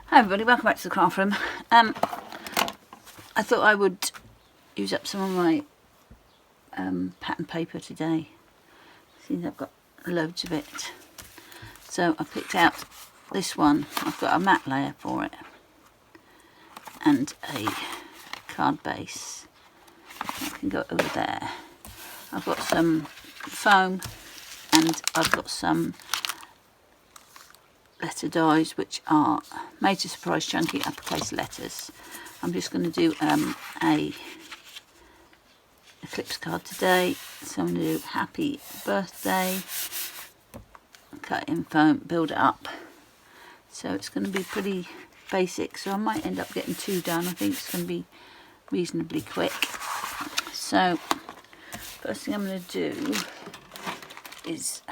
Hi everybody, welcome back to the craft room. I thought I would use up some of my pattern paper today. See, I've got loads of it. So I picked out this one. I've got a matte layer for it and a card base. I can go over there. I've got some foam and I've got some letter dies which are made to surprise chunky uppercase letters. I'm just going to do a eclipse card today, so I'm going to do happy birthday, cut it in foam, build it up. So it's going to be pretty basic, so I might end up getting 2 done. I think it's going to be reasonably quick. So first thing I'm going to do is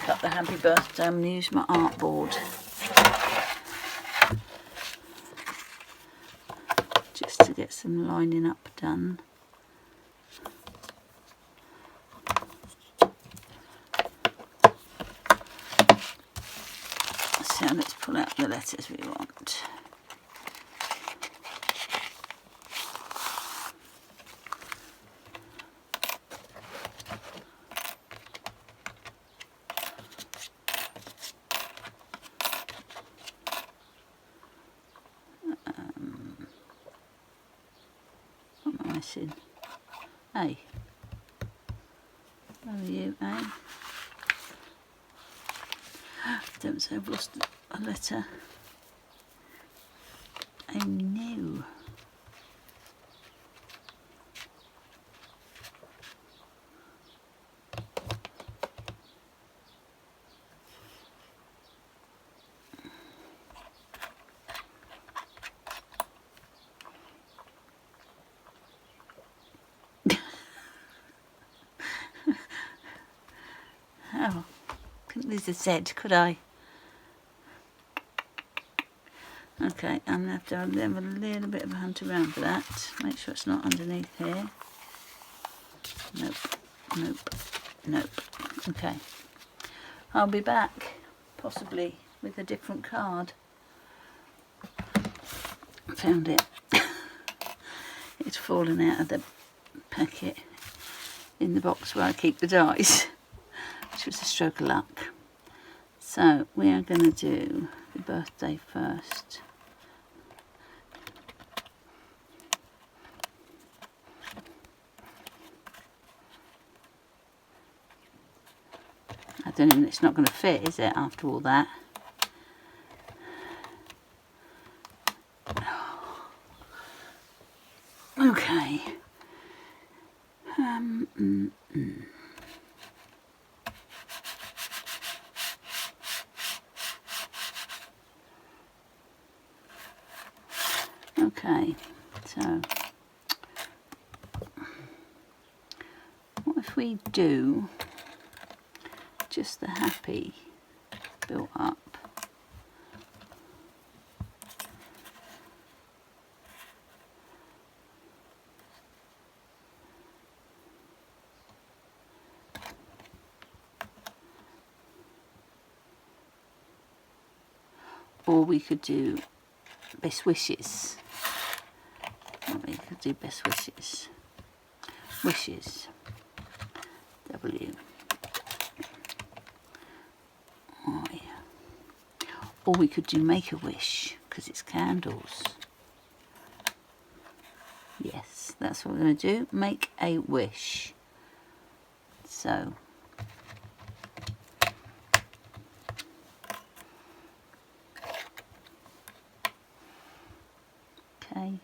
cut the happy birthday. I'm going to use my artboard just to get some lining up done. So let's pull out the letters we want. What am I missing? A. How are you, A? Don't say I've lost a letter. Oh no. Oh, couldn't lose a Z, could I? Okay, I'm going to have to have a little bit of a hunt around for that. Make sure it's not underneath here. Nope, nope, nope. Okay. I'll be back, possibly, with a different card. Found it. It's fallen out of the packet in the box where I keep the dies, which was a stroke of luck. So we are going to do the birthday first. I don't know, it's not going to fit, is it, after all that? Okay. Okay, so what if we do just the happy built up? Or we could do best wishes. We could do best wishes. Wishes. W. I. Or we could do make a wish, because it's candles. Yes, that's what we're going to do. Make a wish. So. Okay.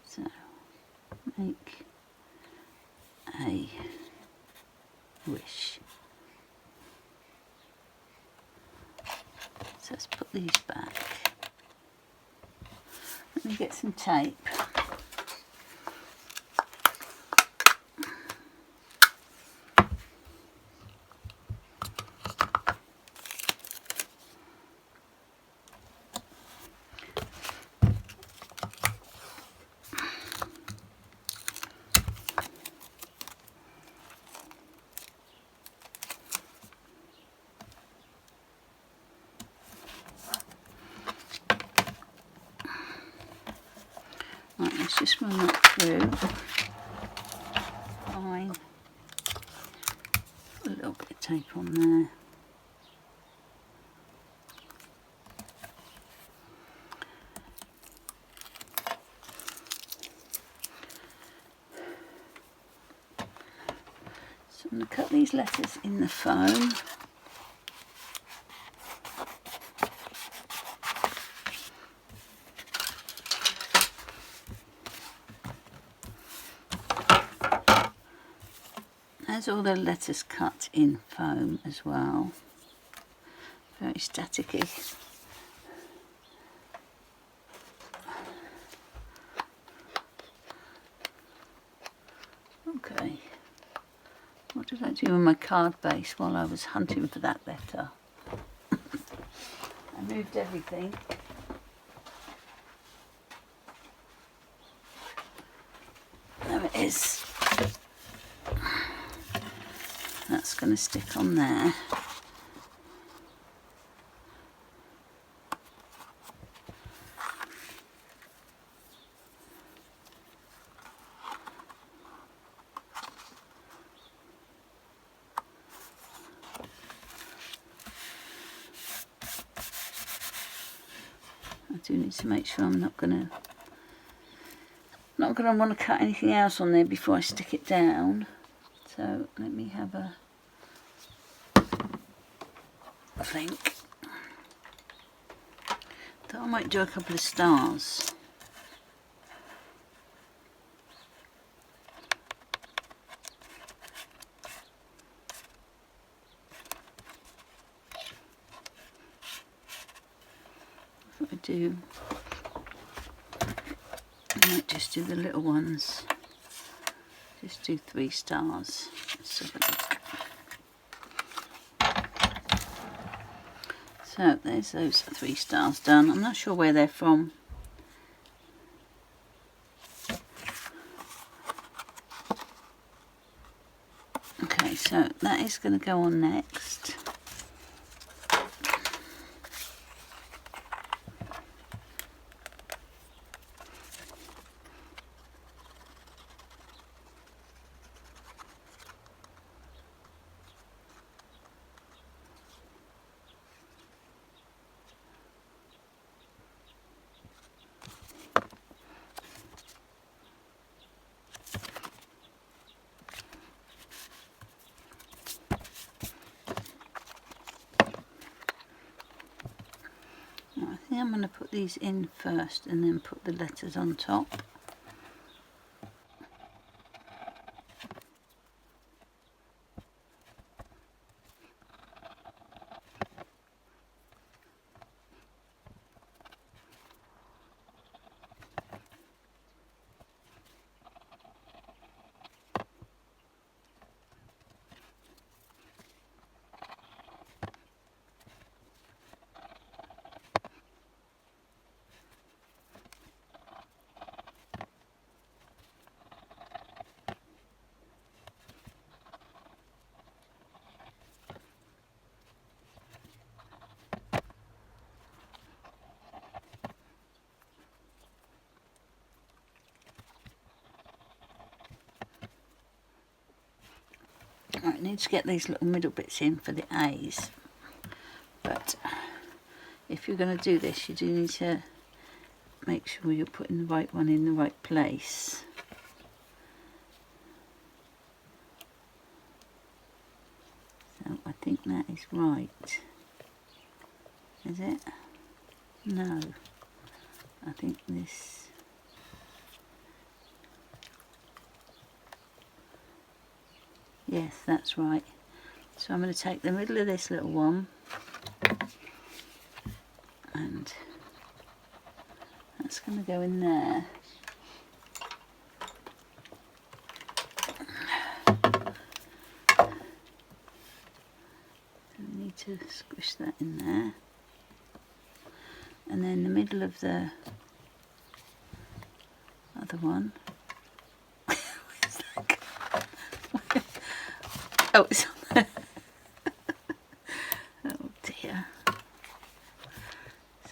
So, make a wish. So let's put these back. Let me get some tape. Fine. A little bit of tape on there. So I'm going to cut these letters in the foam. There's all the letters cut in foam as well. Very staticky. Okay. What did I do with my card base while I was hunting for that letter? I moved everything. There it is. That's going to stick on there. I do need to make sure I'm not going to want to cut anything else on there before I stick it down. So let me have a think. Thought I might do a couple of stars. What I do, I might just do the little ones. Just do 3 stars. Let's have a look. So there's those 3 stars done. I'm not sure where they're from. Okay, so that is going to go on next. I think I'm going to put these in first and then put the letters on top. Right, I need to get these little middle bits in for the A's, but if you're going to do this you do need to make sure you're putting the right one in the right place. So I think that is right. Is it? No. I think this... Yes, that's right. So I'm going to take the middle of this little one and that's going to go in there. I need to squish that in there. And then the middle of the other one. Where's that going? Oh, it's on there. Oh dear.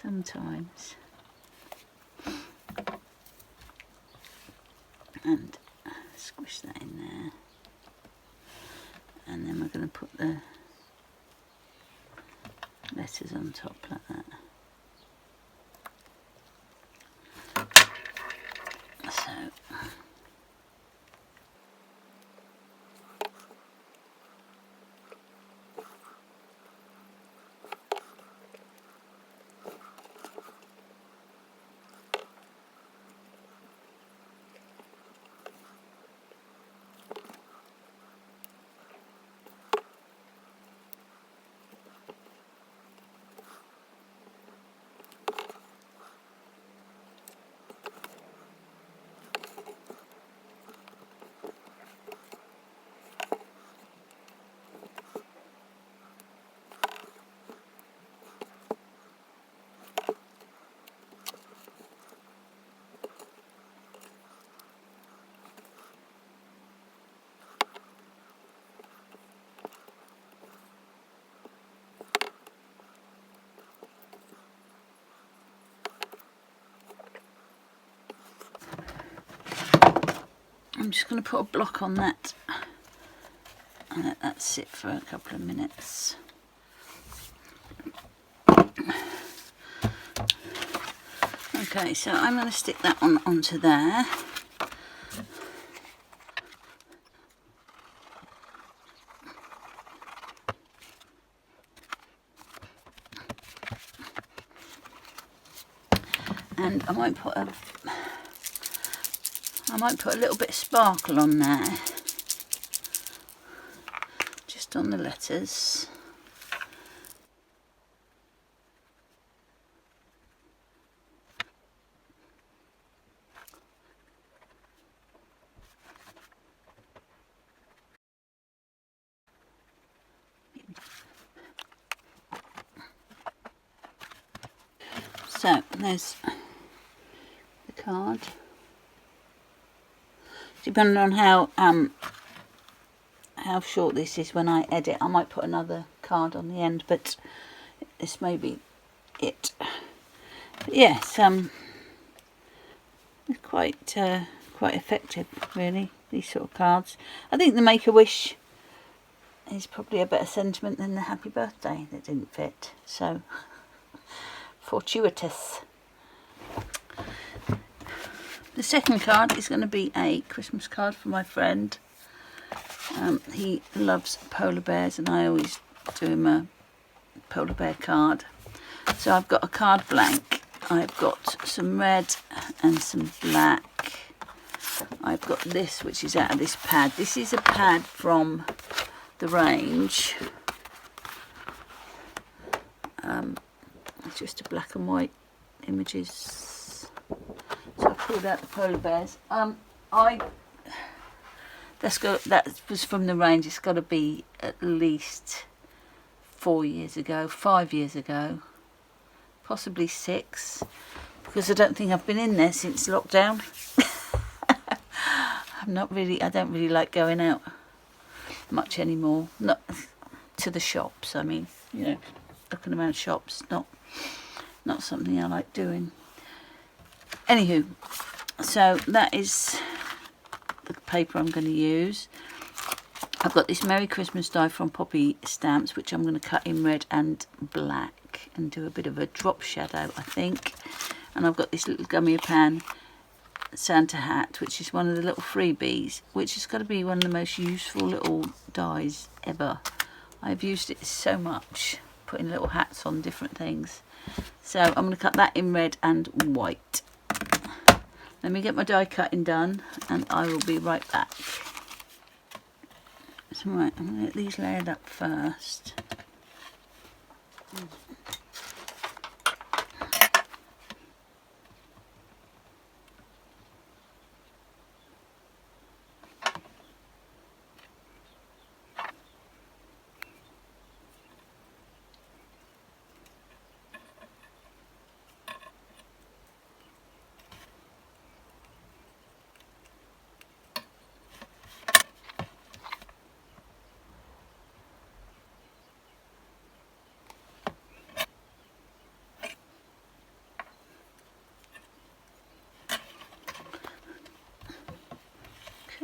Sometimes. And letters on top like that. So I'm just going to put a block on that and let that sit for a couple of minutes. Okay, so I'm going to stick that one onto there. And I might put a little bit of sparkle on there, just on the letters. So there's the card. Depending on how short this is when I edit, I might put another card on the end, but this may be it. But yes, it's quite effective, really, these sort of cards. I think the Make-A-Wish is probably a better sentiment than the Happy Birthday that didn't fit. So fortuitous. The second card is going to be a Christmas card for my friend. He loves polar bears and I always do him a polar bear card. So I've got a card blank. I've got some red and some black. I've got this, which is out of this pad. This is a pad from the range. It's just a black and white images. So I pulled out the polar bears. That was from the range. It's got to be at least 4 years ago, 5 years ago, possibly 6, because I don't think I've been in there since lockdown. I don't really like going out much anymore. Not to the shops. I mean, you know, looking around shops, not something I like doing. Anywho, so that is the paper I'm going to use. I've got this Merry Christmas die from Poppy Stamps, which I'm going to cut in red and black and do a bit of a drop shadow, I think. And I've got this little Gummiapan Santa hat, which is one of the little freebies, which has got to be one of the most useful little dies ever. I've used it so much, putting little hats on different things. So I'm going to cut that in red and white. Let me get my die cutting done and I will be right back. So right, I'm going to get these layered up first.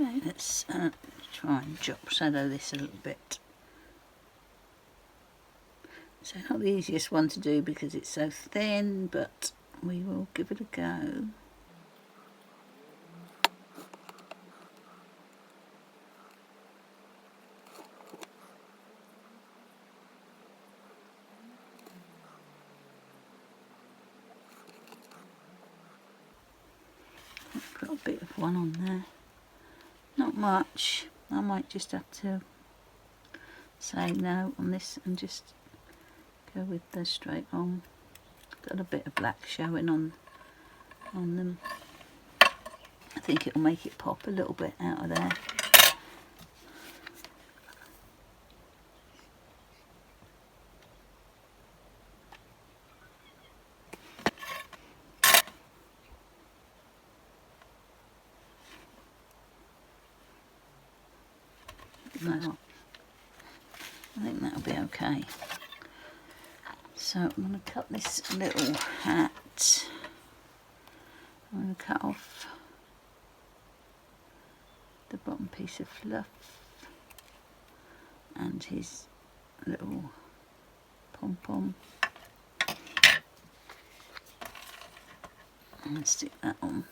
Okay, let's try and drop shadow this a little bit. So not the easiest one to do because it's so thin, but we will give it a go. Put a bit of one on there, not much. I might just have to say no on this and just go with the straight on. Got a bit of black showing on them. I think it'll make it pop a little bit out of there. No, I think that'll be okay. So I'm going to cut this little hat. I'm going to cut off the bottom piece of fluff and his little pom-pom and stick that on.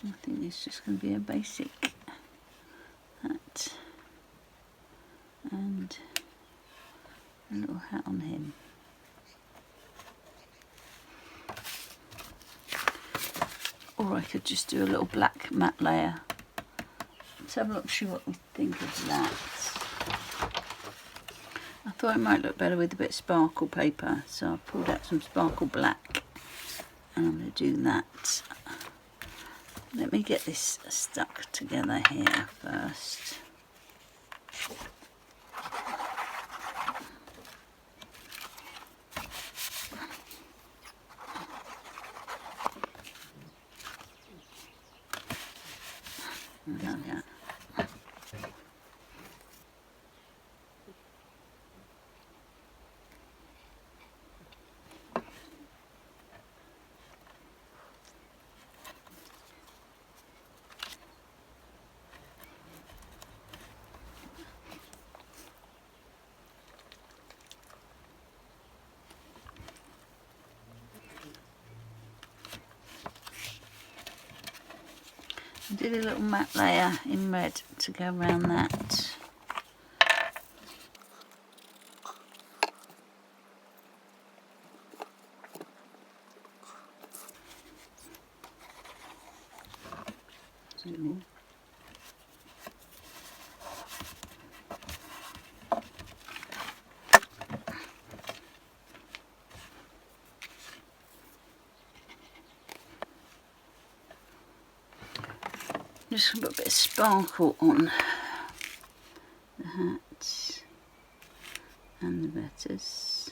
I think it's just going to be a basic hat and a little hat on him. Or I could just do a little black matte layer. Let's have a look, see what we think of that. I thought it might look better with a bit of sparkle paper, so I pulled out some sparkle black and I'm going to do that. Let me get this stuck together here first. Yeah. I did a little matte layer in red to go around that. Just put a bit of sparkle on the hat and the letters.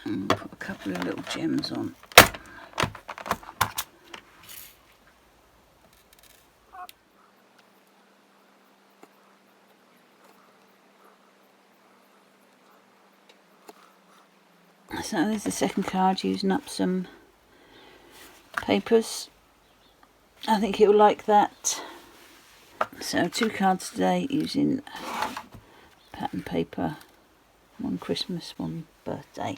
And put a couple of little gems on. So there's the second card, using up some papers. I think he'll like that. So 2 cards today using pattern paper. One Christmas, one birthday.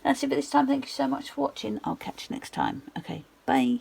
That's it for this time. Thank you so much for watching. I'll catch you next time. Okay, bye.